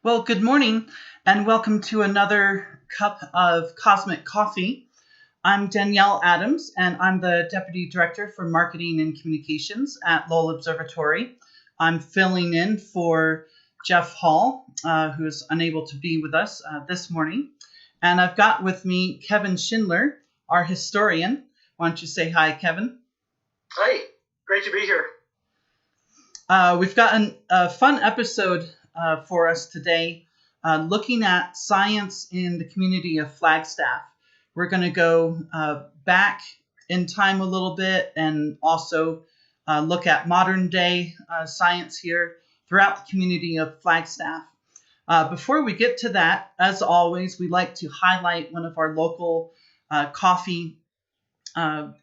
Well, good morning and welcome to another cup of cosmic coffee. I'm Danielle Adams and I'm the Deputy Director for Marketing and Communications at Lowell Observatory. I'm filling in for Jeff Hall, who is unable to be with us this morning. And I've got with me Kevin Schindler, our historian. Why don't you say hi, Kevin? Hi, great to be here. We've got a fun episode for us today, looking at science in the community of Flagstaff. We're going to go back in time a little bit and also look at modern day science here throughout the community of Flagstaff. Before we get to that, as always, we like to highlight one of our local coffee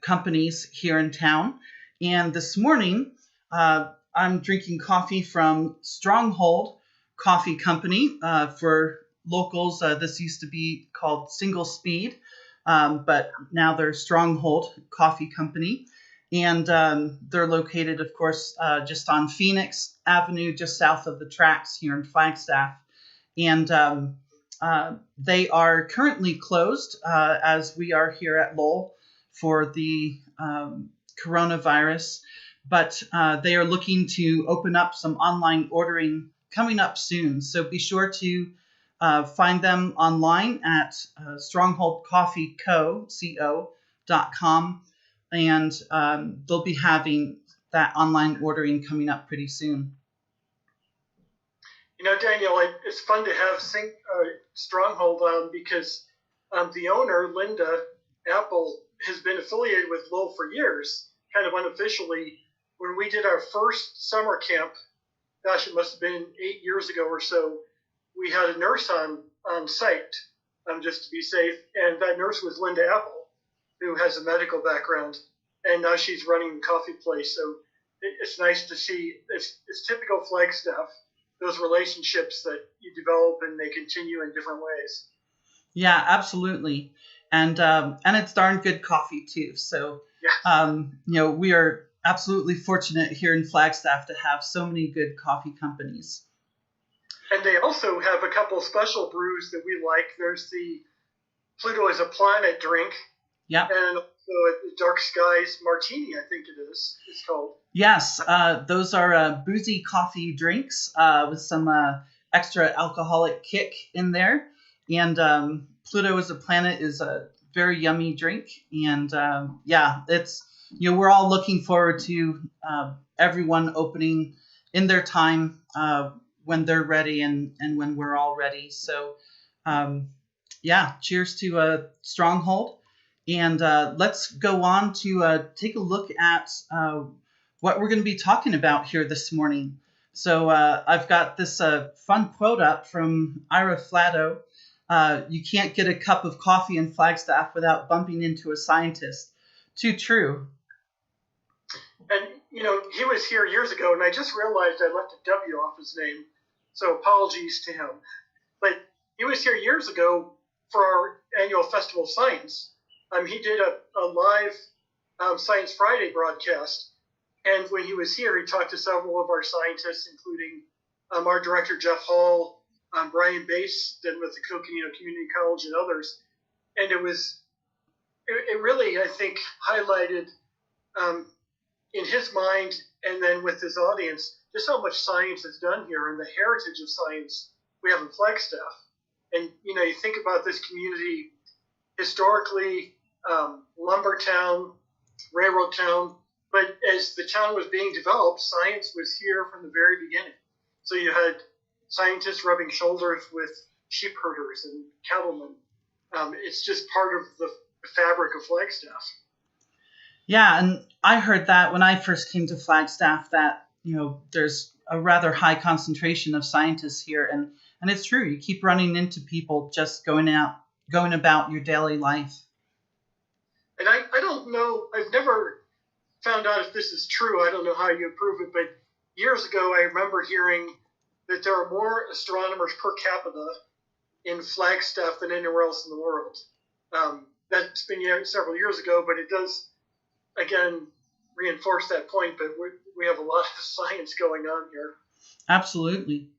companies here in town. And this morning, I'm drinking coffee from Stronghold Coffee Company. For locals, this used to be called Single Speed, but now they're Stronghold Coffee Company. And they're located, of course, just on Phoenix Avenue, just south of the tracks here in Flagstaff. And they are currently closed as we are here at Lowell for the coronavirus. But they are looking to open up some online ordering coming up soon. So be sure to find them online at strongholdcoffeeco.com, and they'll be having that online ordering coming up pretty soon. You know, Daniel, it's fun to have Stronghold on because the owner, Linda Apple, has been affiliated with Lowell for years, kind of unofficially. When we did our first summer camp, gosh, it must have been 8 years ago or so, we had a nurse on site just to be safe. And that nurse was Linda Apple, who has a medical background. And now she's running the coffee place. So it's nice to see. It's typical Flagstaff, those relationships that you develop and they continue in different ways. Yeah, absolutely. And it's darn good coffee, too. So, yeah. We are absolutely fortunate here in Flagstaff to have so many good coffee companies. And they also have a couple special brews that we like. There's the Pluto is a Planet drink. Yeah. And also a Dark Skies Martini, I think it is. It's called. Yes, those are boozy coffee drinks with some extra alcoholic kick in there. And Pluto is a Planet is a very yummy drink. And it's we're all looking forward to everyone opening in their time when they're ready and when we're all ready. So, cheers to Stronghold. And let's go on to take a look at what we're going to be talking about here this morning. So I've got this fun quote up from Ira Flatow. You can't get a cup of coffee in Flagstaff without bumping into a scientist. Too true. And, he was here years ago, and I just realized I left a W off his name, so apologies to him. But he was here years ago for our annual Festival of Science. He did a live Science Friday broadcast, and when he was here, he talked to several of our scientists, including our director, Jeff Hall, Brian Bass, then with the Coconino Community College and others. And it really, I think, highlighted in his mind and then with his audience, just how much science is done here and the heritage of science we have in Flagstaff. And, you think about this community historically, lumber town, railroad town, but as the town was being developed, science was here from the very beginning. So you had scientists rubbing shoulders with sheep herders and cattlemen. It's just part of the fabric of Flagstaff. Yeah, and I heard that when I first came to Flagstaff that, there's a rather high concentration of scientists here. And it's true. You keep running into people just going about your daily life. And I don't know, I've never found out if this is true. I don't know how you prove it, but years ago I remember hearing that there are more astronomers per capita in Flagstaff than anywhere else in the world. That's been several years ago, but it does, again, reinforce that point, but we have a lot of science going on here. Absolutely.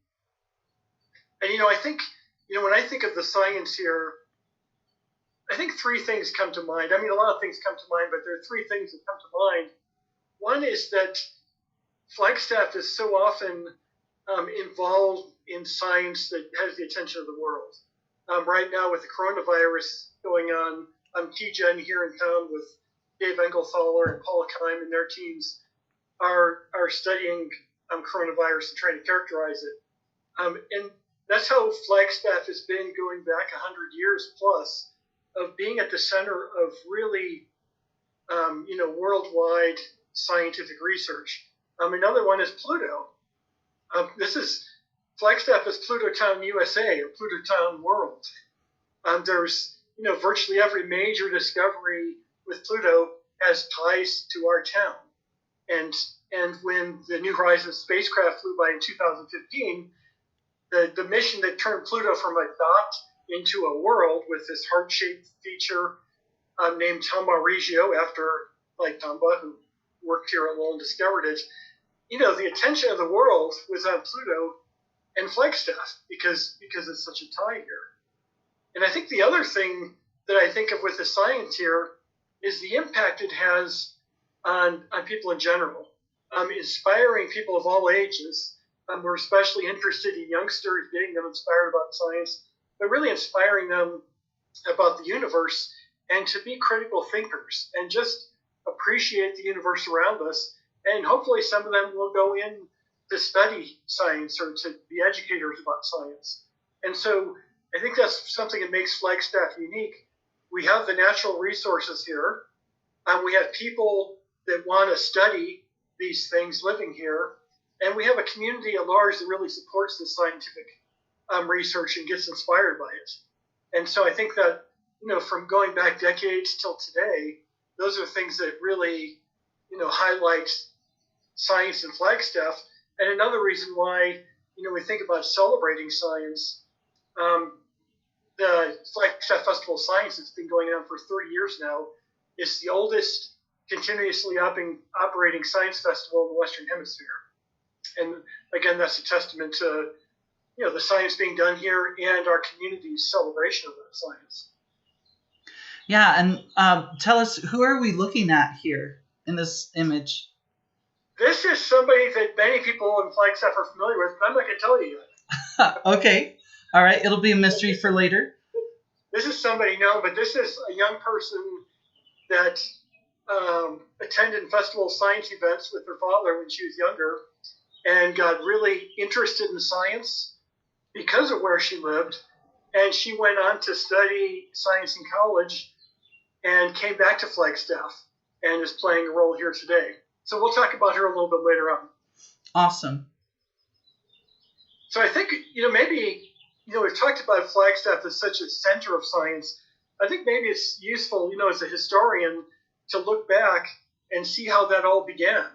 And, I think, when I think of the science here, I think three things come to mind. I mean, a lot of things come to mind, but there are three things that come to mind. One is that Flagstaff is so often involved in science that has the attention of the world. Right now, with the coronavirus going on, TGen here in town with Dave Engelthaler and Paula Keim and their teams are studying coronavirus and trying to characterize it. And that's how Flagstaff has been going back 100 years plus of being at the center of really, worldwide scientific research. Another one is Pluto. Flagstaff is Pluto Town USA or Pluto Town World. There's, virtually every major discovery with Pluto has ties to our town. And when the New Horizons spacecraft flew by in 2015, the mission that turned Pluto from a dot into a world with this heart-shaped feature named Tamba Regio after like Tamba, who worked here at Lowell and discovered it. The attention of the world was on Pluto and Flagstaff because it's such a tie here. And I think the other thing that I think of with the science here is the impact it has on people in general, inspiring people of all ages. We're especially interested in youngsters, getting them inspired about science, but really inspiring them about the universe and to be critical thinkers and just appreciate the universe around us. And hopefully some of them will go in to study science or to be educators about science. And so I think that's something that makes Flagstaff unique. We have the natural resources here. We have people that want to study these things living here. And we have a community at large that really supports the scientific research and gets inspired by it. And so I think that, from going back decades till today, those are things that really, highlight science in Flagstaff. And another reason why, we think about celebrating science, the Flagstaff Festival of Science that's been going on for 30 years now is the oldest continuously operating science festival in the Western Hemisphere. And again, that's a testament to, the science being done here and our community's celebration of that science. Yeah, and tell us, who are we looking at here in this image? This is somebody that many people in Flagstaff are familiar with, but I'm not going to tell you yet. Okay. All right. It'll be a mystery for later. This is somebody known, but this is a young person that attended Festival of Science events with her father when she was younger and got really interested in science because of where she lived. And she went on to study science in college and came back to Flagstaff and is playing a role here today. So we'll talk about her a little bit later on. Awesome. So I think, maybe, we've talked about Flagstaff as such a center of science. I think maybe it's useful, as a historian, to look back and see how that all began,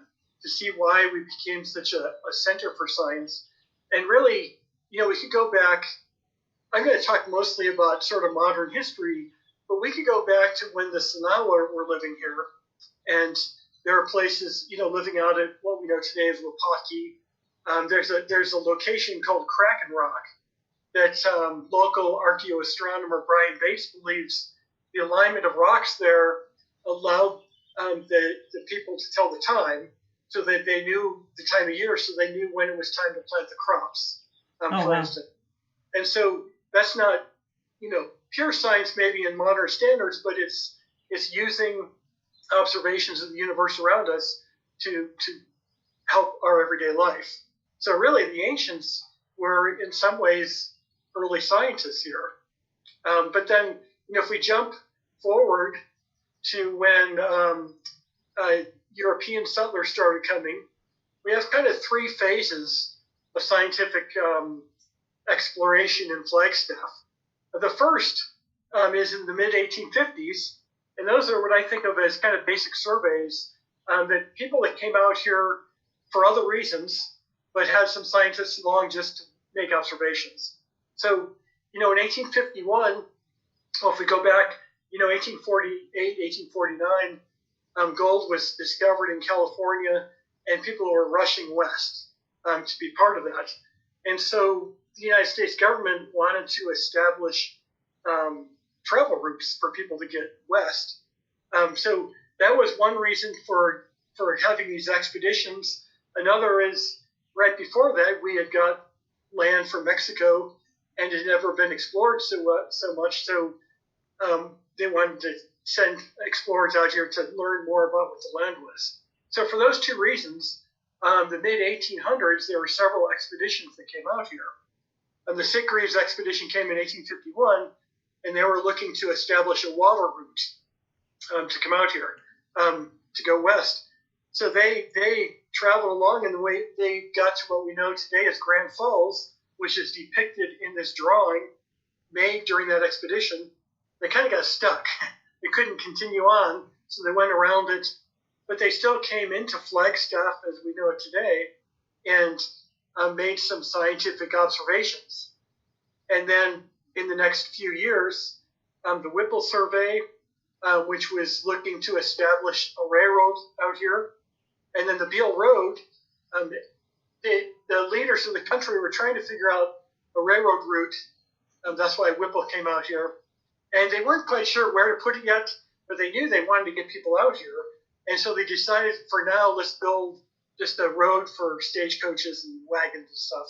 to see why we became such a center for science. And really, we could go back. I'm going to talk mostly about sort of modern history, but we could go back to when the Sinawa were living here. And there are places, living out at what we know today as Wapaki. There's a location called Kraken Rock that local archaeoastronomer Brian Bates believes the alignment of rocks there allowed the people to tell the time so that they knew the time of year, so they knew when it was time to plant the crops, for instance. And so that's not, pure science maybe in modern standards, but it's using observations of the universe around us to help our everyday life. So really the ancients were in some ways early scientists here. But then, if we jump forward to when European settlers started coming, we have kind of three phases of scientific exploration in Flagstaff. The first is in the mid-1850s, and those are what I think of as kind of basic surveys that people that came out here for other reasons, but had some scientists along just to make observations. So, in 1851, well, if we go back, 1848, 1849, gold was discovered in California, and people were rushing west to be part of that. And so the United States government wanted to establish travel routes for people to get west. So that was one reason for having these expeditions. Another is right before that we had got land from Mexico and it had never been explored so much. So they wanted to send explorers out here to learn more about what the land was. So for those two reasons, the mid-1800s, there were several expeditions that came out here. The Sitgreaves expedition came in 1851, and they were looking to establish a water route to come out here, to go west. So they traveled along, and the way they got to what we know today as Grand Falls, which is depicted in this drawing made during that expedition, they kind of got stuck. They couldn't continue on, so they went around it. But they still came into Flagstaff as we know it today and made some scientific observations. And then in the next few years, the Whipple survey, which was looking to establish a railroad out here, and then the Beale Road, the leaders of the country were trying to figure out a railroad route. That's why Whipple came out here. And they weren't quite sure where to put it yet, but they knew they wanted to get people out here. And so they decided, for now, let's build just a road for stagecoaches and wagons and stuff.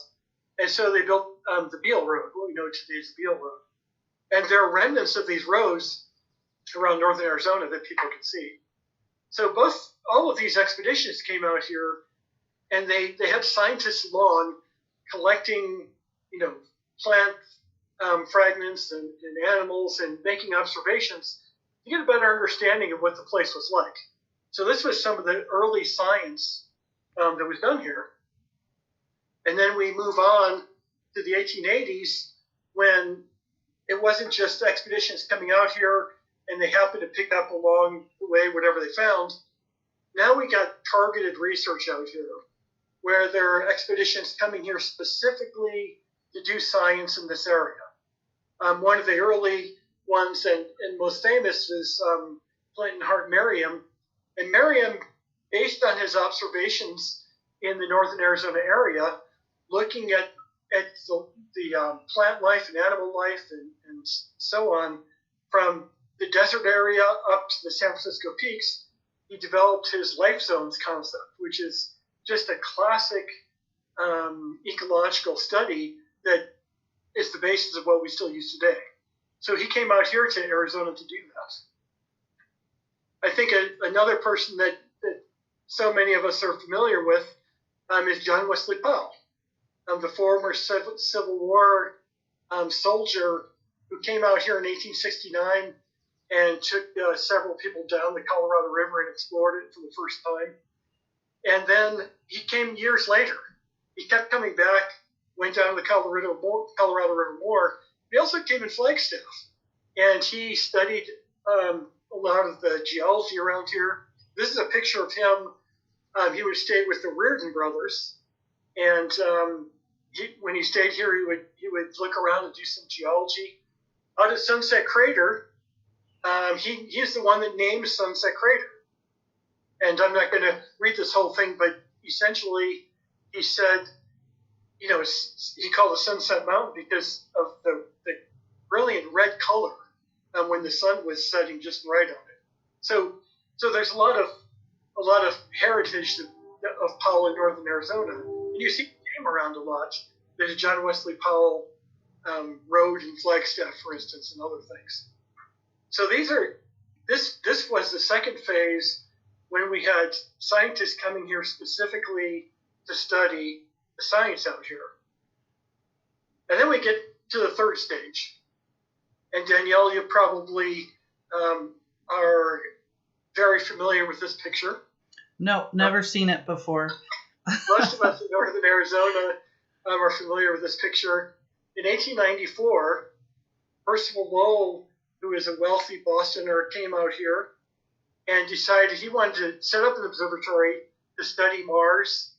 And so they built the Beale Road, what we know today as the Beale Road. And there are remnants of these roads around northern Arizona that people can see. So all of these expeditions came out here, and they had scientists along collecting, plant fragments and animals and making observations to get a better understanding of what the place was like. So this was some of the early science that was done here. And then we move on to the 1880s when it wasn't just expeditions coming out here and they happened to pick up along the way whatever they found. Now we got targeted research out here where there are expeditions coming here specifically to do science in this area. One of the early ones and most famous is Clinton Hart Merriam. And Merriam, based on his observations in the northern Arizona area, looking at the plant life and animal life and so on from the desert area up to the San Francisco peaks, he developed his life zones concept, which is just a classic ecological study that is the basis of what we still use today. So he came out here to Arizona to do that. I think another person that so many of us are familiar with is John Wesley Powell, the former Civil War soldier who came out here in 1869 and took several people down the Colorado River and explored it for the first time. And then he came years later. He kept coming back, went down the Colorado River more. He also came in Flagstaff, and he studied a lot of the geology around here. This is a picture of him. He would stay with the Reardon brothers, and when he stayed here, he would look around and do some geology. Out at Sunset Crater, he's the one that named Sunset Crater. And I'm not going to read this whole thing, but essentially he said, he called it Sunset Mountain because of the brilliant red color when the sun was setting just right on it. So there's a lot of heritage of Powell in northern Arizona, and you see the name around a lot. There's John Wesley Powell Road in Flagstaff, for instance, and other things. So this was the second phase when we had scientists coming here specifically to study the science out here. And then we get to the third stage. And Danielle, you probably are very familiar with this picture. No, never seen it before. Most of us in northern Arizona are familiar with this picture. In 1894, Percival Lowell, who is a wealthy Bostoner, came out here and decided he wanted to set up an observatory to study Mars,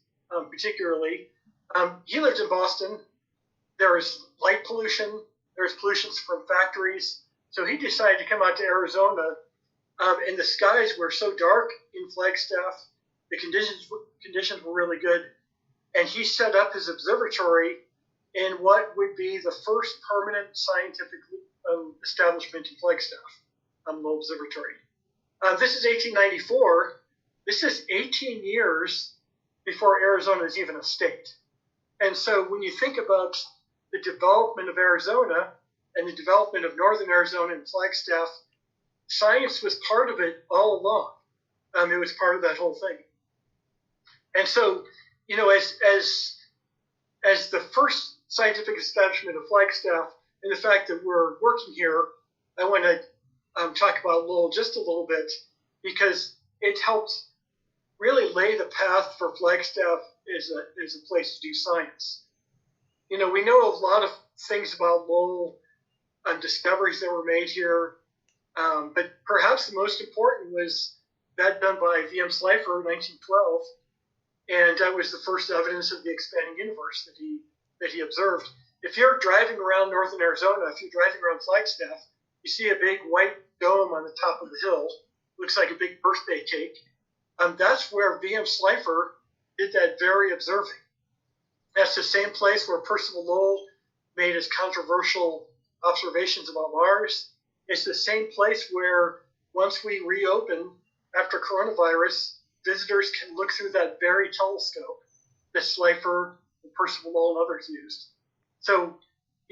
particularly. He lived in Boston. There was light pollution. There's pollution from factories. So he decided to come out to Arizona, and the skies were so dark in Flagstaff. The conditions were really good. And he set up his observatory in what would be the first permanent scientific establishment in Flagstaff, Lowell Observatory. This is 1894. This is 18 years before Arizona is even a state. And so when you think about the development of Arizona and the development of northern Arizona and Flagstaff, science was part of it all along. It was part of that whole thing. And so, as the first scientific establishment of Flagstaff, and the fact that we're working here, I want to talk about Lowell just a little bit, because it helped really lay the path for Flagstaff as a place to do science. We know a lot of things about Lowell, discoveries that were made here, but perhaps the most important was that done by V.M. Slifer in 1912, and that was the first evidence of the expanding universe that he observed. If you're driving around northern Arizona, if you're driving around Flagstaff, you see a big white dome on the top of the hill. Looks like a big birthday cake. That's where V.M. Slifer did that very observing. That's the same place where Percival Lowell made his controversial observations about Mars. It's the same place where, once we reopen after coronavirus, visitors can look through that very telescope that Slifer and Percival Lowell and others used. So,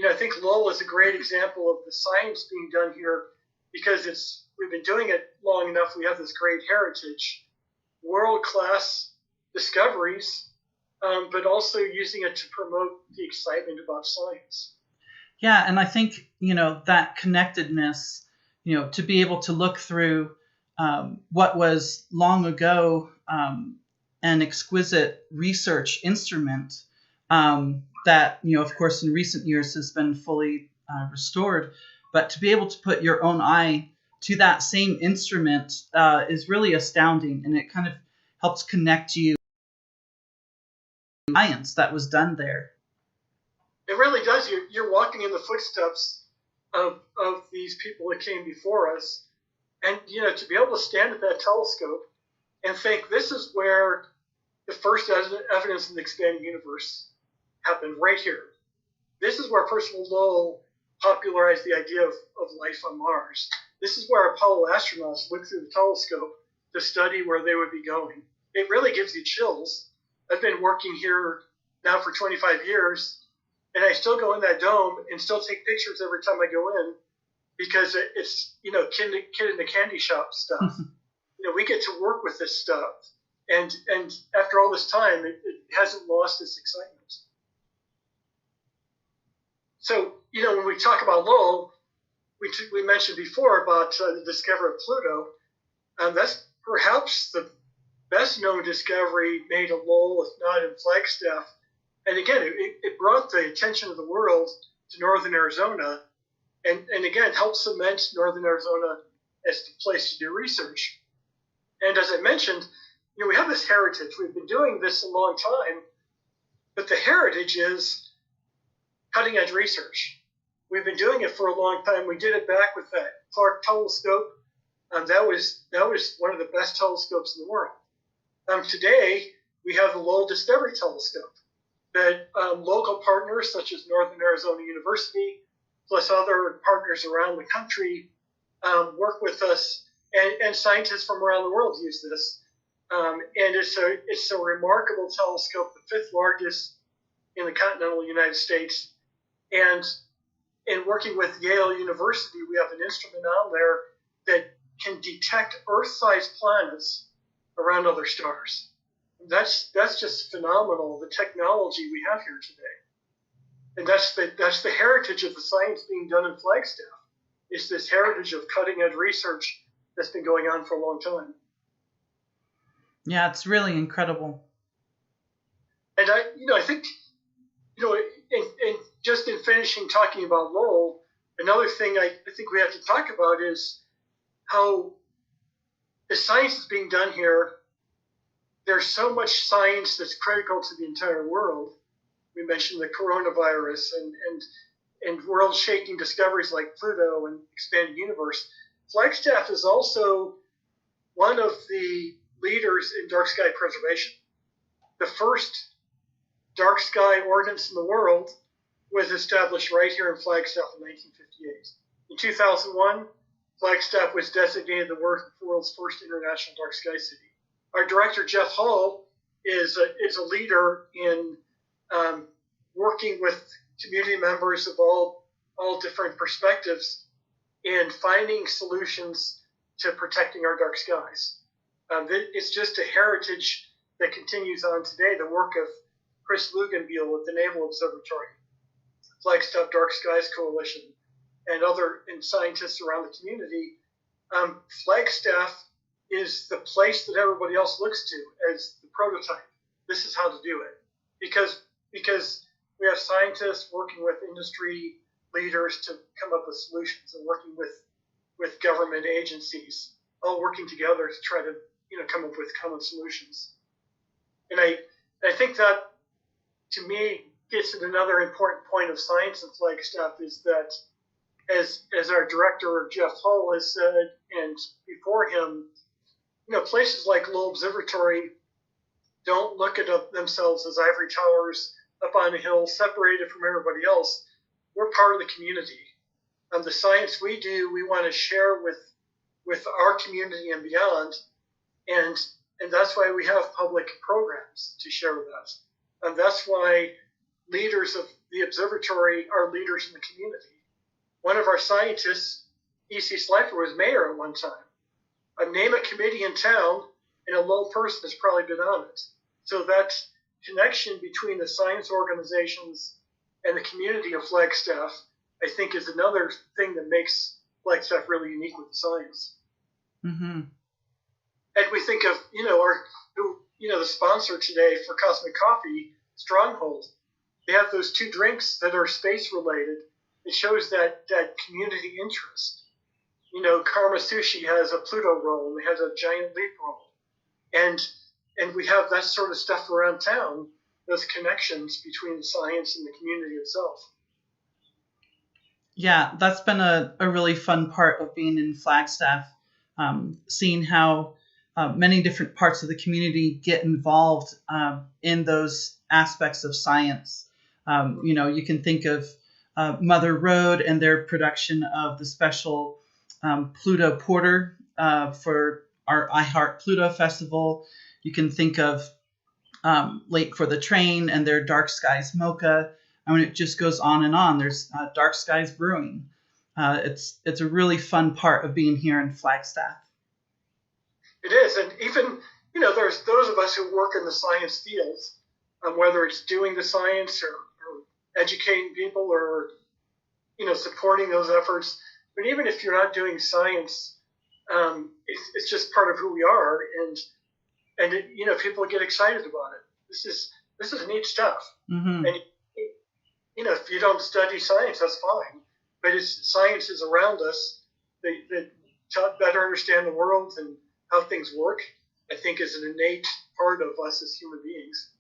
I think Lowell is a great example of the science being done here, because we've been doing it long enough. We have this great heritage, world-class discoveries, but also using it to promote the excitement about science. Yeah, and I think, that connectedness, to be able to look through what was long ago an exquisite research instrument that, of course, in recent years has been fully restored. But to be able to put your own eye to that same instrument is really astounding, and it kind of helps connect you to the science that was done there. It really does. You're walking in the footsteps of these people that came before us. And, to be able to stand at that telescope and think this is where the first evidence of the expanding universe happened, right here. This is where Percival Lowell popularized the idea of life on Mars. This is where Apollo astronauts looked through the telescope to study where they would be going. It really gives you chills. I've been working here now for 25 years, and I still go in that dome and still take pictures every time I go in, because it's, kid in the candy shop stuff. We get to work with this stuff. And after all this time, it hasn't lost its excitement. So, when we talk about Lowell, we mentioned before about the discovery of Pluto. That's perhaps the best known discovery made of Lowell, if not in Flagstaff. And again, it brought the attention of the world to northern Arizona, and again, helped cement northern Arizona as the place to do research. And as I mentioned, we have this heritage. We've been doing this a long time, but the heritage is cutting-edge research. We've been doing it for a long time. We did it back with that Clark telescope. That was one of the best telescopes in the world. Today, we have the Lowell Discovery Telescope that local partners such as Northern Arizona University, plus other partners around the country, work with us, and scientists from around the world use this. And it's a remarkable telescope, the fifth largest in the continental United States. And in working with Yale University, we have an instrument on there that can detect Earth-sized planets around other stars. That's just phenomenal, the technology we have here today. And that's the heritage of the science being done in Flagstaff. It's this heritage of cutting-edge research that's been going on for a long time. Yeah, it's really incredible. And I think, in just in finishing talking about Lowell, another thing I think we have to talk about is how the science that's being done here, there's so much science that's critical to the entire world. We mentioned the coronavirus and world-shaking discoveries like Pluto and expanding universe. Flagstaff is also one of the leaders in dark sky preservation. The first dark sky ordinance in the world was established right here in Flagstaff in 1958. In 2001, Flagstaff was designated the world's first international dark sky city. Our director, Jeff Hall, is a leader in working with community members of all different perspectives in finding solutions to protecting our dark skies. It's just a heritage that continues on today, the work of Chris Luganbiel at the Naval Observatory, Flagstaff Dark Skies Coalition, and scientists around the community. Flagstaff is the place that everybody else looks to as the prototype. This is how to do it. Because we have scientists working with industry leaders to come up with solutions, and working with government agencies, all working together to try to come up with common solutions. And I think that, to me, gets at another important point of science in Flagstaff, is that, as our director, Jeff Hall, has said, and before him, places like Lowell Observatory don't look at themselves as ivory towers up on a hill, separated from everybody else. We're part of the community. The science we do, we want to share with our community and beyond, and that's why we have public programs to share that. And that's why leaders of the observatory are leaders in the community. One of our scientists, E.C. Slifer, was mayor at one time. Name a committee in town, and a Lowell person has probably been on it. So that connection between the science organizations and the community of Flagstaff, I think, is another thing that makes Flagstaff really unique with the science. Mm-hmm. And we think of, the sponsor today for Cosmic Coffee, Stronghold. They have those two drinks that are space related. It shows that community interest. Karma Sushi has a Pluto roll, and they have a giant leap roll. And we have that sort of stuff around town, those connections between the science and the community itself. Yeah, that's been a really fun part of being in Flagstaff, seeing how many different parts of the community get involved in those aspects of science. You can think of Mother Road and their production of the special Pluto Porter for our I Heart Pluto Festival. You can think of Late for the Train and their Dark Skies Mocha. I mean, it just goes on and on. There's Dark Skies Brewing. It's a really fun part of being here in Flagstaff. It is, and even, there's those of us who work in the science fields, whether it's doing the science or educating people or, supporting those efforts. But even if you're not doing science, it's just part of who we are, and people get excited about it. This is neat stuff. Mm-hmm. And if you don't study science, that's fine. But science is around us. To better understand the world and how things work, I think, is an innate part of us as human beings.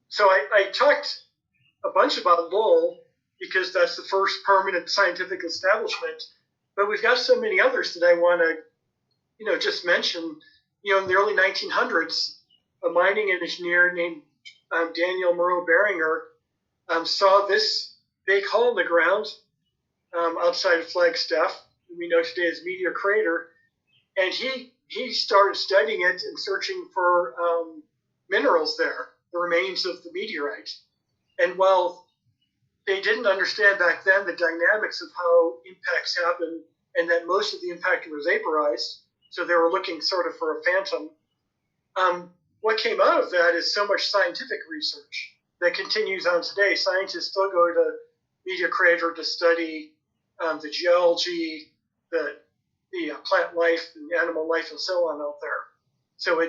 So I talked a bunch about Lowell because that's the first permanent scientific establishment, but we've got so many others that I want to, just mention. In the early 1900s, a mining engineer named Daniel Moreau Beringer saw this big hole in the ground outside of Flagstaff, we know today as Meteor Crater, and he started studying it and searching for minerals there, the remains of the meteorite. And while they didn't understand back then the dynamics of how impacts happen, and that most of the impact was vaporized, so they were looking sort of for a phantom, what came out of that is so much scientific research that continues on today. Scientists still go to Meteor Crater to study the geology, the plant life and animal life and so on out there. So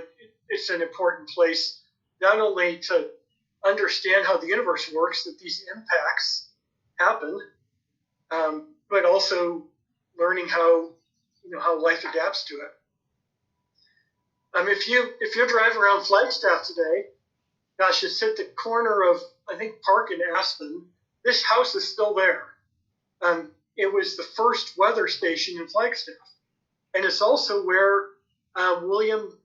it's an important place not only to understand how the universe works, that these impacts happen, but also learning how life adapts to it. If you're driving around Flagstaff today, gosh, it's at the corner of, I think, Park and Aspen. This house is still there. It was the first weather station in Flagstaff. And it's also where William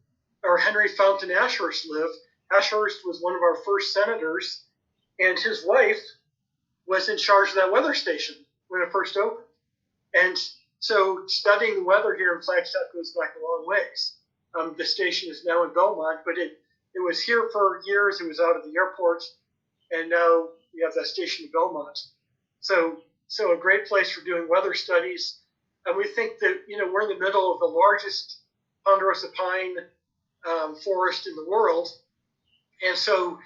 or Henry Fountain Ashurst lived. Ashurst was one of our first senators and his wife was in charge of that weather station when it first opened. And so studying the weather here in Flagstaff goes back a long ways. The station is now in Belmont, but it was here for years. It was out of the airport, and now we have that station in Belmont. So a great place for doing weather studies. And we think that, we're in the middle of the largest ponderosa pine forest in the world. And so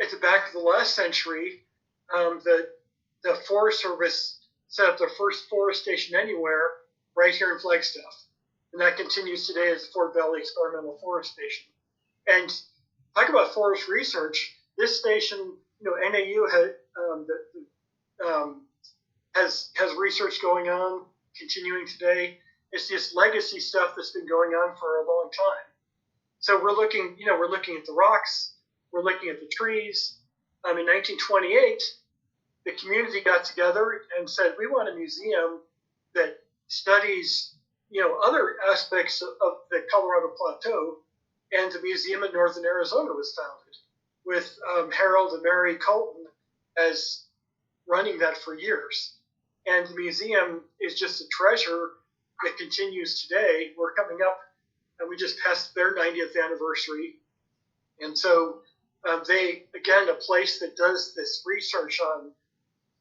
at the back of the last century, the Forest Service set up their first forest station anywhere right here in Flagstaff. And that continues today as the Fort Valley Experimental Forest Station. And talk about forest research. This station, NAU has research going on, continuing today. It's just legacy stuff that's been going on for a long time. So we're looking at the rocks, we're looking at the trees. In 1928, the community got together and said, we want a museum that studies, other aspects of the Colorado Plateau. And the Museum in Northern Arizona was founded with Harold and Mary Colton as running that for years. And the museum is just a treasure that continues today. We're coming up, and we just passed their 90th anniversary. And so they, again, a place that does this research on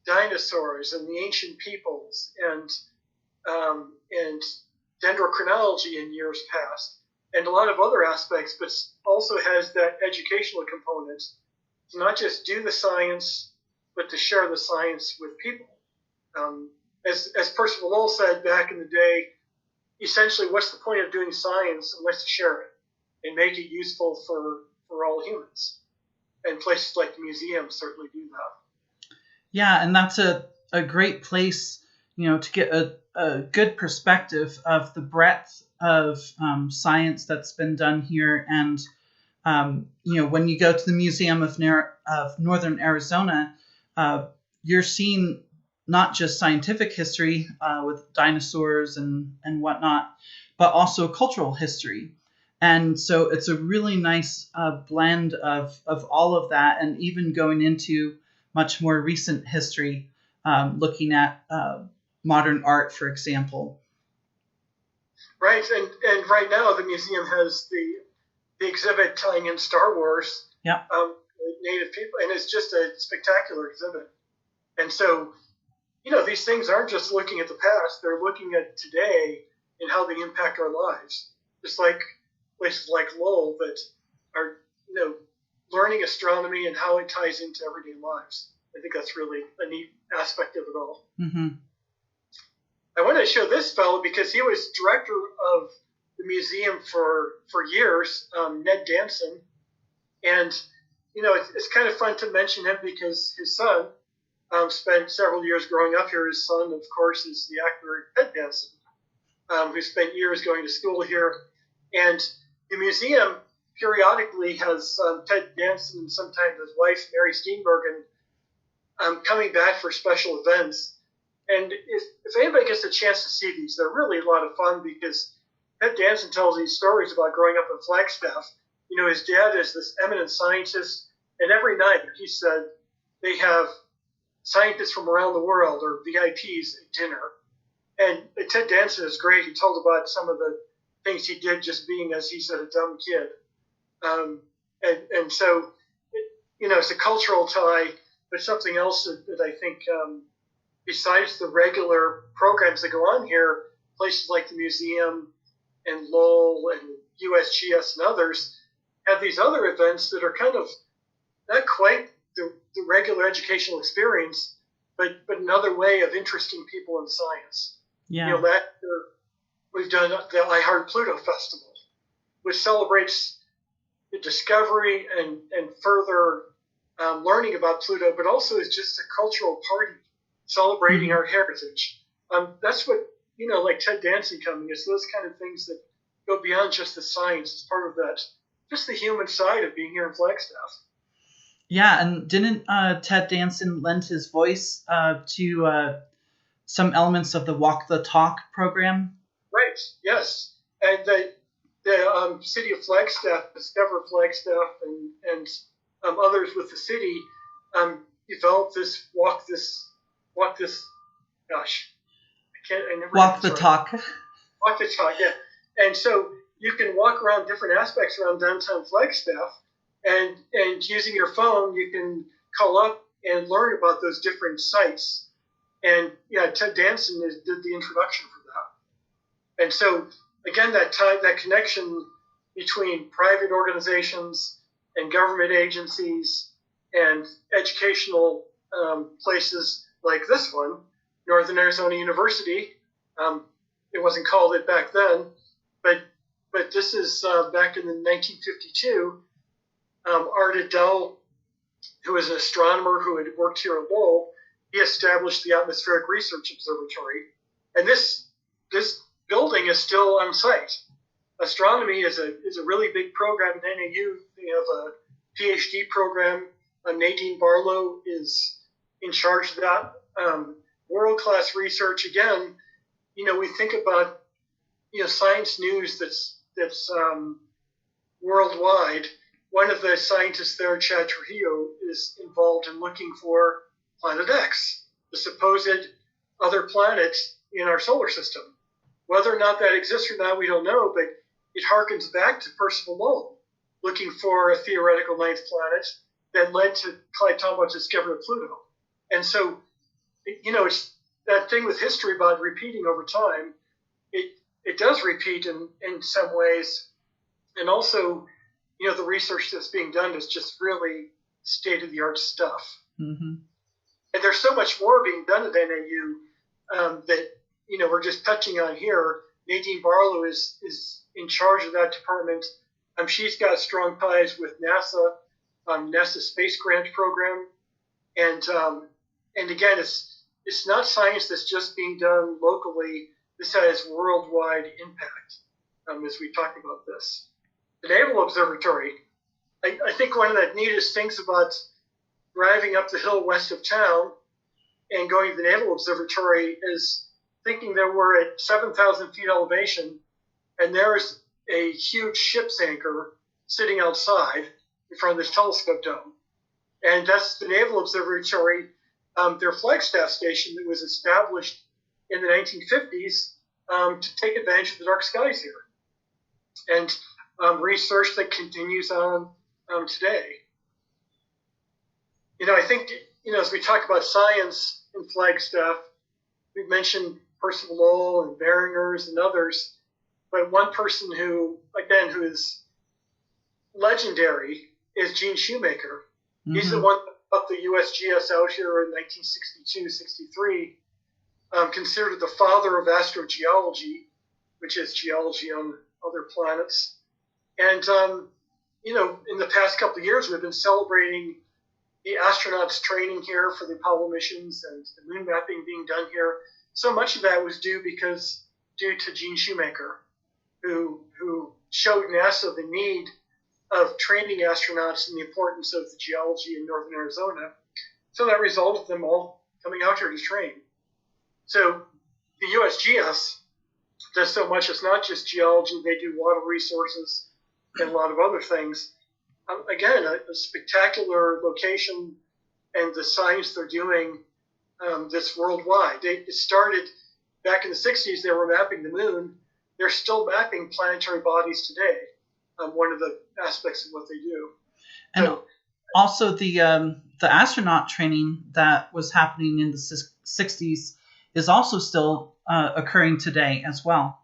dinosaurs and the ancient peoples and dendrochronology in years past, and a lot of other aspects, but also has that educational component to not just do the science, but to share the science with people. As Percival Lowell said back in the day, essentially, what's the point of doing science unless to share it and make it useful for all humans? And places like the museum certainly do that. Yeah, and that's a great place, to get a good perspective of the breadth of science that's been done here. And, when you go to the Museum of Northern Arizona, you're seeing not just scientific history with dinosaurs and whatnot, but also cultural history. And so it's a really nice blend of all of that, and even going into much more recent history, looking at modern art, for example. Right, and right now the museum has the exhibit tying in Star Wars, Native people, and it's just a spectacular exhibit. And so, these things aren't just looking at the past; they're looking at today and how they impact our lives. Just like places like Lowell that are, learning astronomy and how it ties into everyday lives. I think that's really a neat aspect of it all. Mm-hmm. I want to show this fellow because he was director of the museum for years, Ned Danson. And, it's kind of fun to mention him because his son spent several years growing up here. His son, of course, is the actor Ted Danson, who spent years going to school here. And the museum periodically has Ted Danson and sometimes his wife, Mary Steenbergen, coming back for special events. And if anybody gets a chance to see these, they're really a lot of fun because Ted Danson tells these stories about growing up in Flagstaff. His dad is this eminent scientist, and every night, he said, they have scientists from around the world or VIPs at dinner. And Ted Danson is great. He told about some of the things he did just being, as he said, a dumb kid. And so, it's a cultural tie, but something else that I think, besides the regular programs that go on here, places like the museum and Lowell and USGS and others have these other events that are kind of not quite the regular educational experience, but another way of interesting people in science. Yeah. Last year we've done the I Heart Pluto Festival, which celebrates the discovery and further learning about Pluto, but also is just a cultural party celebrating our heritage. That's what, like Ted Danson coming, is those kind of things that go beyond just the science. It's part of that, just the human side of being here in Flagstaff. Yeah, and didn't Ted Danson lend his voice to some elements of the Walk the Talk program? Right, yes. And the city of Flagstaff, Discover Flagstaff, and others with the city developed this walk this. Gosh, I never walk the talk. Walk the talk, yeah. And so you can walk around different aspects around downtown Flagstaff, and using your phone, you can call up and learn about those different sites. And yeah, Ted Danson did the introduction for that. And so again, that connection between private organizations and government agencies and educational places like this one, Northern Arizona University. It wasn't called it back then, but this is back in 1952. Art Adele, who was an astronomer who had worked here at Lowell, he established the Atmospheric Research Observatory, and this building is still on site. Astronomy is a really big program at NAU. They have a PhD program. Nadine Barlow is in charge of that. World-class research. Again, we think about science news that's worldwide. One of the scientists there, Chad Trujillo, is involved in looking for Planet X, the supposed other planet in our solar system. Whether or not that exists or not, we don't know, but it harkens back to Percival Lowell, looking for a theoretical ninth planet that led to Clyde Tombaugh's discovery of Pluto. And so, it's that thing with history about repeating over time. It does repeat in some ways. And also, the research that's being done is just really state-of-the-art stuff. Mm-hmm. And there's so much more being done at NAU that, we're just touching on here. Nadine Barlow is in charge of that department. She's got strong ties with NASA, NASA Space Grant Program. And again, it's not science that's just being done locally. This has worldwide impact as we talk about this. The Naval Observatory, I think one of the neatest things about driving up the hill west of town and going to the Naval Observatory is thinking that we're at 7,000 feet elevation, and there's a huge ship's anchor sitting outside in front of this telescope dome. And that's the Naval Observatory, their Flagstaff station that was established in the 1950s to take advantage of the dark skies here. And research that continues on today. I think, as we talk about science in Flagstaff, we've mentioned Percival Lowell and Beringers and others, but one person who is legendary is Gene Shoemaker. Mm-hmm. He's the one that put the USGS out here in 1962-63, considered the father of astrogeology, which is geology on other planets. And, in the past couple of years, we've been celebrating the astronauts training here for the Apollo missions and the moon mapping being done here. So much of that was due to Gene Shoemaker, who showed NASA the need of training astronauts and the importance of the geology in northern Arizona. So that resulted in them all coming out here to train. So the USGS does so much. It's not just geology. They do water resources and a lot of other things. Again, a spectacular location, and the science they're doing this worldwide. It started back in the 60s. They were mapping the moon. They're still mapping planetary bodies today. One of the aspects of what they do. And also the astronaut training that was happening in the 60s is also still occurring today as well.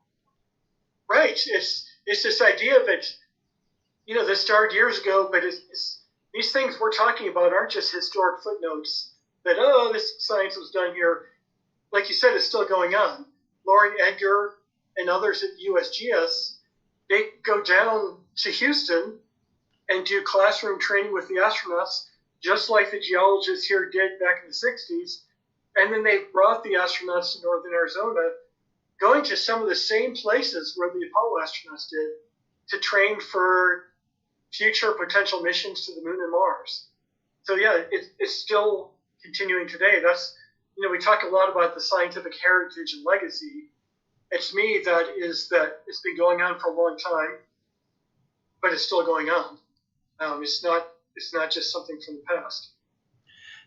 Right. It's this idea that, this started years ago, but these things we're talking about aren't just historic footnotes that, this science was done here. Like you said, it's still going on. Lauren Edgar and others at USGS, they go down to Houston and do classroom training with the astronauts, just like the geologists here did back in the 60s. And then they brought the astronauts to northern Arizona, going to some of the same places where the Apollo astronauts did to train for future potential missions to the moon and Mars. So yeah, it's still continuing today. That's, we talk a lot about the scientific heritage and legacy. It's me that it's been going on for a long time, but it's still going on. It's not just something from the past.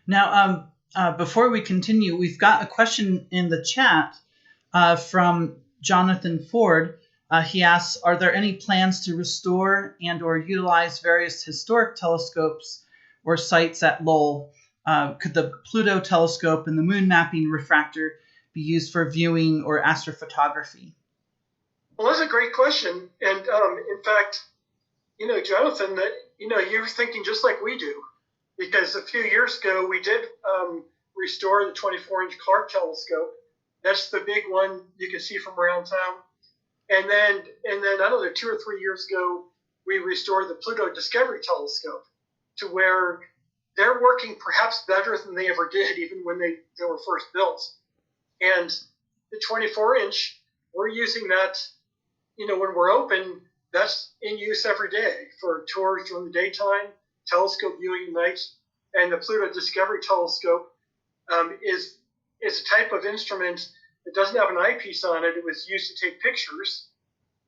Now, before we continue, we've got a question in the chat from Jonathan Ford. He asks, are there any plans to restore and or utilize various historic telescopes or sites at Lowell? Could the Pluto telescope and the moon mapping refractor be used for viewing or astrophotography? Well, that's a great question. And in fact, Jonathan, you're thinking just like we do. Because a few years ago, we did restore the 24-inch Clark telescope. That's the big one you can see from around town. And then another 2 or 3 years ago, we restored the Pluto Discovery telescope to where they're working perhaps better than they ever did, even when they were first built. And the 24-inch, we're using that, when we're open, that's in use every day for tours during the daytime, telescope viewing at night. And the Pluto Discovery telescope is a type of instrument that doesn't have an eyepiece on it. It was used to take pictures.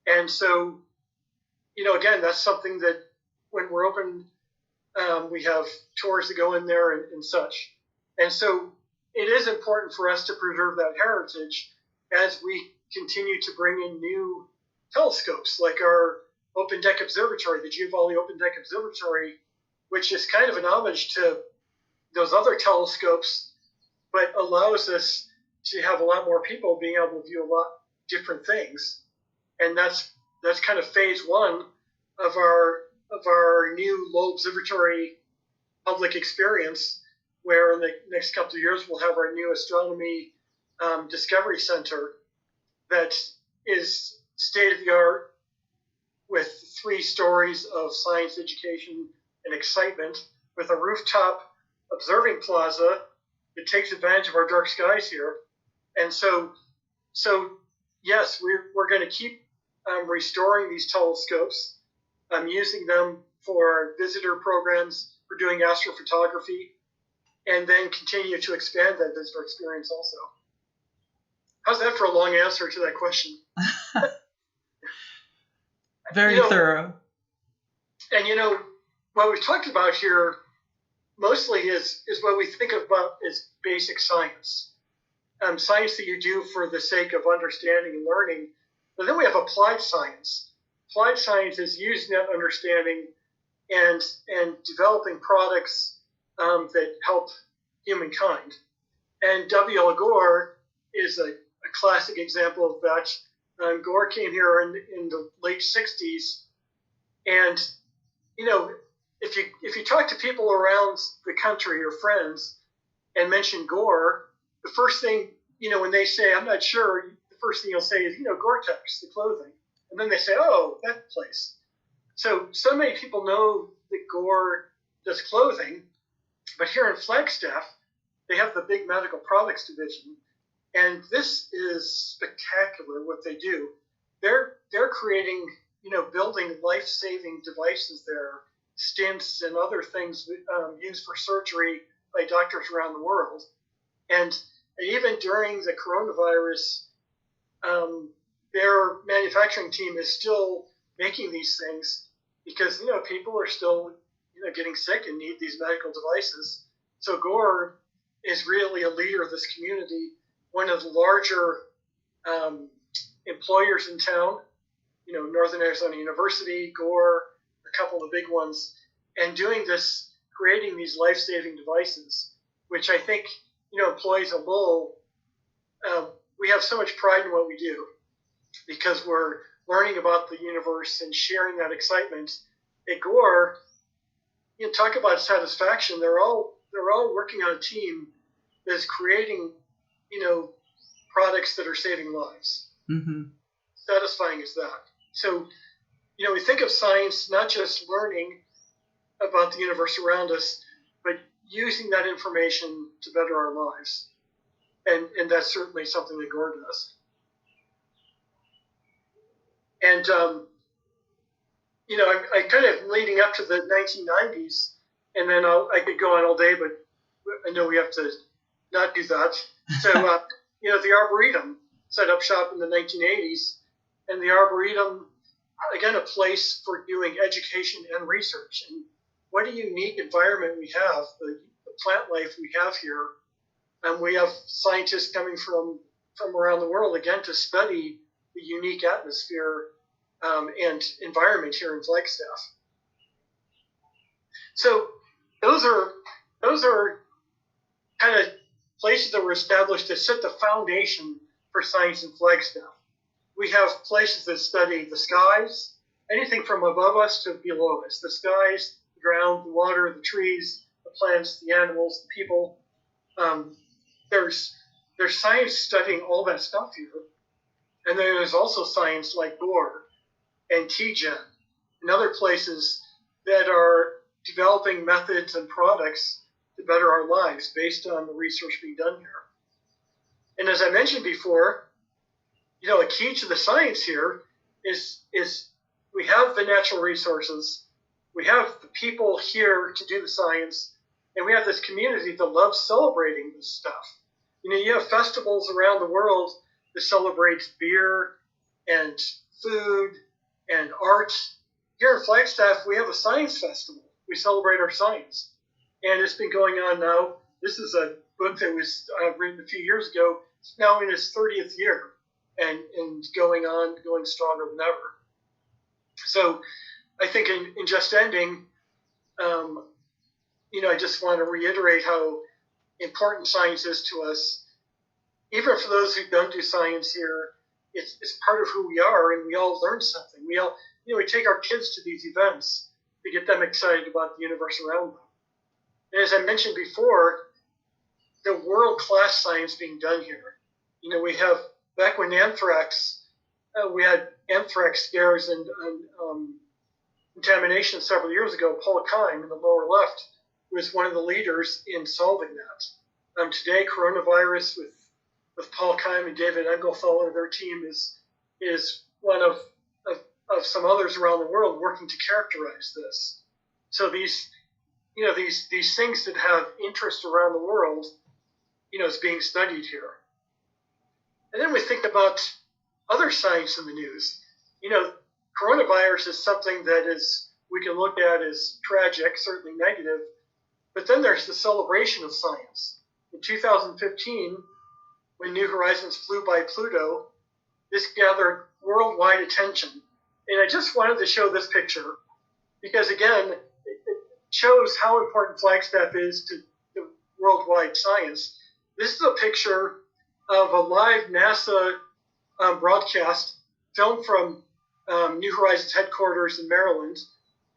And so, again, that's something that when we're open, we have tours that go in there and such. And so it is important for us to preserve that heritage as we continue to bring in new telescopes, like our Open Deck Observatory, the Giovanni Open Deck Observatory, which is kind of an homage to those other telescopes, but allows us to have a lot more people being able to view a lot different things. And that's kind of phase one of our new Lowell Observatory public experience, where in the next couple of years we'll have our new astronomy discovery center that is state-of-the-art with 3 stories of science education and excitement, with a rooftop observing plaza that takes advantage of our dark skies here. And so yes, we're going to keep restoring these telescopes, using them for visitor programs, for doing astrophotography, and then continue to expand that visitor experience also. How's that for a long answer to that question? Very thorough. And what we've talked about here mostly is what we think about as basic science. Science that you do for the sake of understanding and learning. But then we have applied science. Applied science is using that understanding and developing products that help humankind. And W. L. Gore is a classic example of that. Gore came here in the late 60s, and if you talk to people around the country or friends and mention Gore, the first thing when they say I'm not sure, the first thing you'll say is Gore-Tex, the clothing, and then they say, oh, that place. So many people know that Gore does clothing, but here in Flagstaff they have the big medical products division. And this is spectacular what they do. They're creating, building life-saving devices there, stents and other things used for surgery by doctors around the world. And even during the coronavirus, their manufacturing team is still making these things because, people are still, getting sick and need these medical devices. So Gore is really a leader of this community, one of the larger employers in town, Northern Arizona University, Gore, a couple of big ones, and doing this, creating these life-saving devices, which I think, employees at Lowell, we have so much pride in what we do because we're learning about the universe and sharing that excitement. At Gore, talk about satisfaction. They're all working on a team that's creating, products that are saving lives. Mm-hmm. Satisfying as that. So, we think of science not just learning about the universe around us, but using that information to better our lives. And that's certainly something that Gore does. And, I kind of leading up to the 1990s, and then I could go on all day, but I know we have to not do that. So, the Arboretum set up shop in the 1980s, and the Arboretum, again, a place for doing education and research. And what a unique environment we have, the plant life we have here. And we have scientists coming from around the world, again, to study the unique atmosphere and environment here in Flagstaff. So those are kind of places that were established to set the foundation for science in Flagstaff. We have places that study the skies, anything from above us to below us, the skies, the ground, the water, the trees, the plants, the animals, the people. There's science studying all that stuff here. And then there's also science like GORE and TGen and other places that are developing methods and products to better our lives based on the research being done here. And as I mentioned before, a key to the science here is we have the natural resources, we have the people here to do the science, and we have this community that loves celebrating this stuff. You have festivals around the world that celebrate beer and food and art. Here in Flagstaff, we have a science festival. We celebrate our science. And it's been going on now. This is a book that was written a few years ago. It's now in its 30th year and going stronger than ever. So I think in just ending, I just want to reiterate how important science is to us. Even for those who don't do science here, it's part of who we are, and we all learn something. We take our kids to these events to get them excited about the universe around them. And as I mentioned before, the world-class science being done here. We have, back when anthrax, we had anthrax scares and contamination several years ago, Paul Keim in the lower left was one of the leaders in solving that. Today, coronavirus with Paul Keim and David Engelfeld and their team is one of some others around the world working to characterize this. So these things that have interest around the world, is being studied here. And then we think about other science in the news. Coronavirus is something that we can look at as tragic, certainly negative, but then there's the celebration of science. In 2015, when New Horizons flew by Pluto, this gathered worldwide attention. And I just wanted to show this picture because, again, it shows how important Flagstaff is to worldwide science. This is a picture of a live NASA broadcast filmed from New Horizons headquarters in Maryland.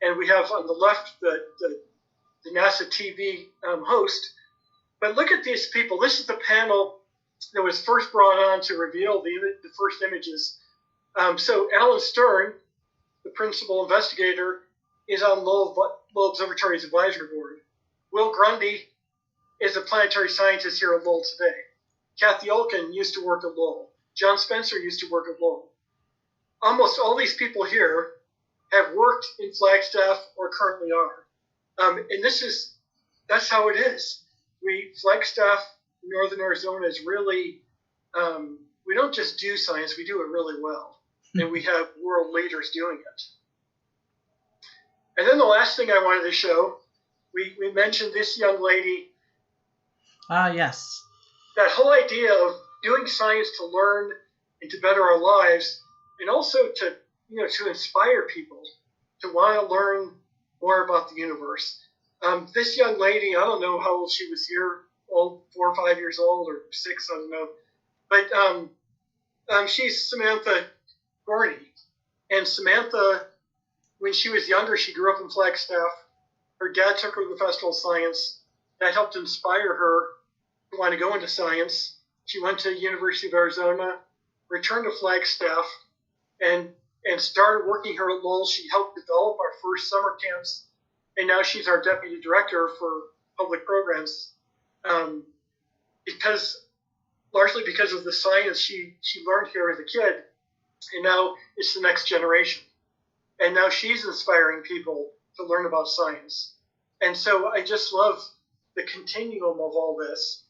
And we have on the left the NASA TV host. But look at these people. This is the panel that was first brought on to reveal the first images. So Alan Stern, the principal investigator, is on Lowell Observatory's advisory board. Will Grundy is a planetary scientist here at Lowell today. Kathy Olkin used to work at Lowell. John Spencer used to work at Lowell. Almost all these people here have worked in Flagstaff or currently are. And that's how it is. Flagstaff, Northern Arizona is really, we don't just do science, we do it really well. And we have world leaders doing it. And then the last thing I wanted to show, we mentioned this young lady. Yes. That whole idea of doing science to learn and to better our lives, and also to inspire people to want to learn more about the universe. This young lady, I don't know how old she was here, 4 or 5 years old, or 6, I don't know. But she's Samantha Gorney. And Samantha, when she was younger, she grew up in Flagstaff. Her dad took her to the Festival of Science. That helped inspire her to want to go into science. She went to University of Arizona, returned to Flagstaff, and started working here at Lowell. She helped develop our first summer camps, and now she's our deputy director for public programs. Largely because of the science she learned here as a kid, and now it's the next generation. And now she's inspiring people to learn about science. And so I just love the continuum of all this.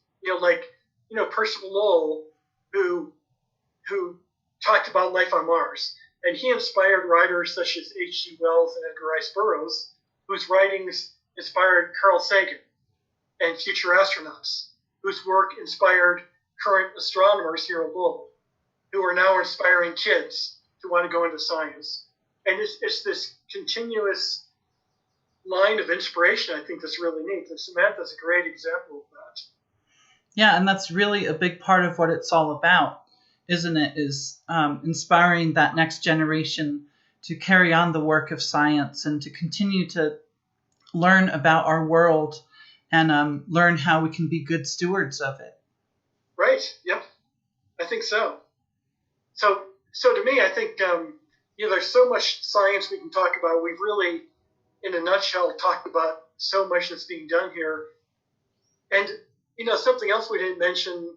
Percival Lowell, who talked about life on Mars. And he inspired writers such as H.G. Wells and Edgar Rice Burroughs, whose writings inspired Carl Sagan. and future astronauts whose work inspired current astronomers here at Lowell, who are now inspiring kids to want to go into science. And it's this continuous line of inspiration, I think, that's really neat. And Samantha's a great example of that. Yeah, and that's really a big part of what it's all about, isn't it? Is inspiring that next generation to carry on the work of science and to continue to learn about our world and learn how we can be good stewards of it. Right. Yep. I think so. So to me, I think there's so much science we can talk about. We've really, in a nutshell, talked about so much that's being done here. And something else we didn't mention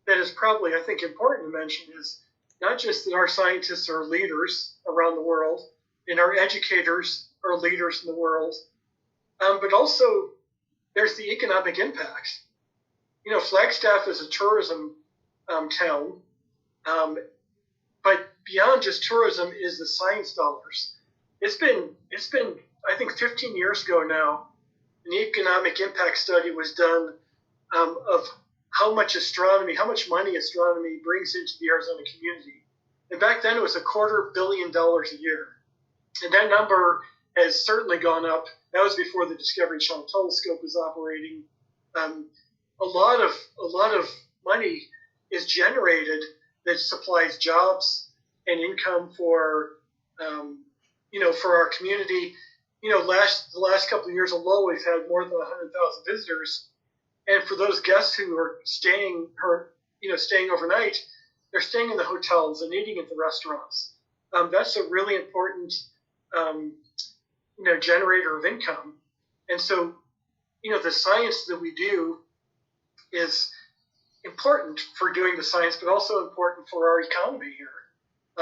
that is probably, I think, important to mention is not just that our scientists are leaders around the world and our educators are leaders in the world, but also there's the economic impact. Flagstaff is a tourism town, but beyond just tourism is the science dollars. It's been I think 15 years ago now, an economic impact study was done of how much money astronomy brings into the Arizona community. And back then it was $250 million a year. And that number has certainly gone up. That was before the Discovery Channel telescope was operating. A lot of money is generated that supplies jobs and income for our community. The last couple of years alone, we've had more than 100,000 visitors. And for those guests who are staying overnight, they're staying in the hotels and eating at the restaurants. That's a really important, generator of income. And so, the science that we do is important for doing the science, but also important for our economy here.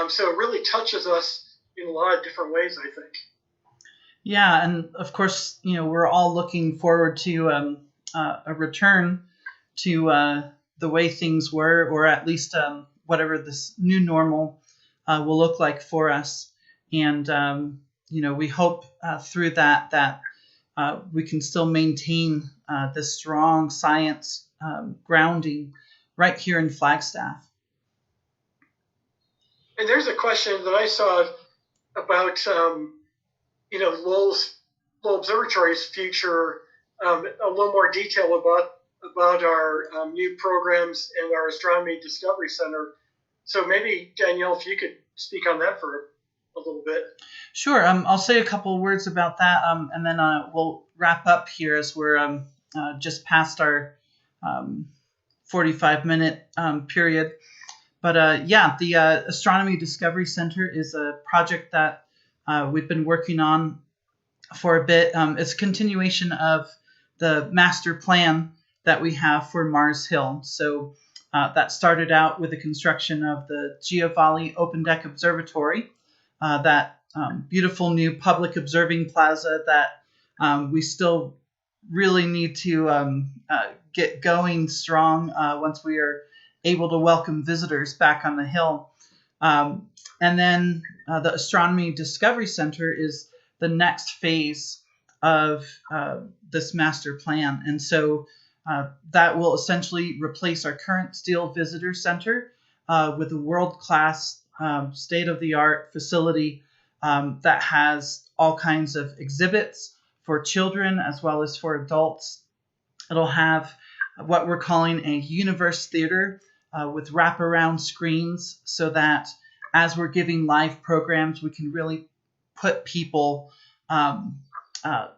So it really touches us in a lot of different ways, I think. Yeah, and of course, we're all looking forward to a return to the way things were, or at least whatever this new normal will look like for us. And, we hope through that we can still maintain this strong science grounding right here in Flagstaff. And there's a question that I saw about, Lowell Observatory's future, a little more detail about our new programs and our Astronomy Discovery Center. So maybe, Danielle, if you could speak on that for a little bit. Sure. I'll say a couple of words about that, and then we'll wrap up here as we're just past our 45-minute period. But the Astronomy Discovery Center is a project that we've been working on for a bit. It's a continuation of the master plan that we have for Mars Hill. So that started out with the construction of the Giovanni Open Deck Observatory, that beautiful new public observing plaza that we still really need to get going strong once we are able to welcome visitors back on the hill. And then the Astronomy Discovery Center is the next phase of this master plan. And so that will essentially replace our current steel visitor center with a world-class state-of-the-art facility that has all kinds of exhibits for children as well as for adults. It'll have what we're calling a universe theater with wraparound screens, so that as we're giving live programs, we can really put people,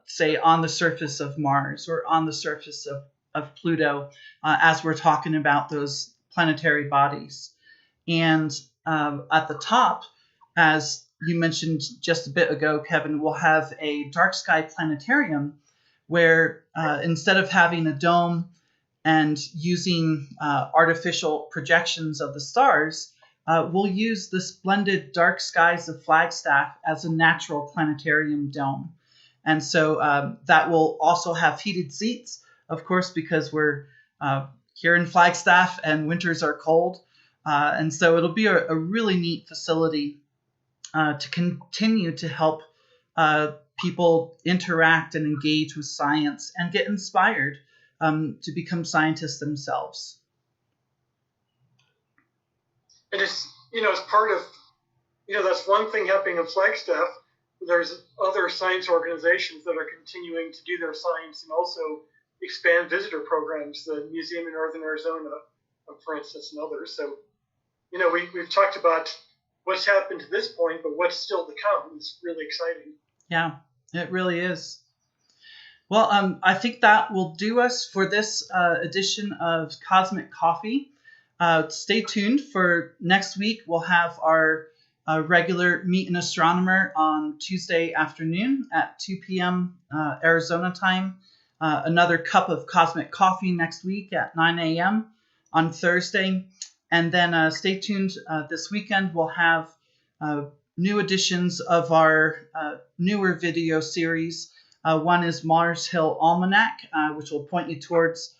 say, on the surface of Mars or on the surface of Pluto as we're talking about those planetary bodies. And at the top, as you mentioned just a bit ago, Kevin, we'll have a dark sky planetarium where instead of having a dome and using artificial projections of the stars, we'll use the splendid dark skies of Flagstaff as a natural planetarium dome. And so that will also have heated seats, of course, because we're here in Flagstaff and winters are cold. And so it'll be a really neat facility to continue to help people interact and engage with science and get inspired to become scientists themselves. And it's, as part of, that's one thing happening in Flagstaff. There's other science organizations that are continuing to do their science and also expand visitor programs, the Museum in Northern Arizona, for instance, and others. So, we've talked about what's happened to this point, but what's still to come is really exciting. Yeah, it really is. Well, I think that will do us for this edition of Cosmic Coffee. Stay tuned for next week. We'll have our regular Meet an Astronomer on Tuesday afternoon at 2 p.m. Arizona time. Another cup of Cosmic Coffee next week at 9 a.m. on Thursday. And then stay tuned. This weekend we'll have new editions of our newer video series. One is Mars Hill Almanac, which will point you towards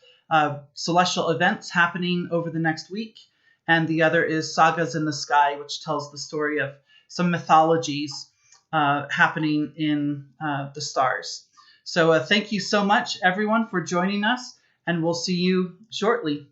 celestial events happening over the next week. And the other is Sagas in the Sky, which tells the story of some mythologies happening in the stars. So thank you so much, everyone, for joining us, and we'll see you shortly.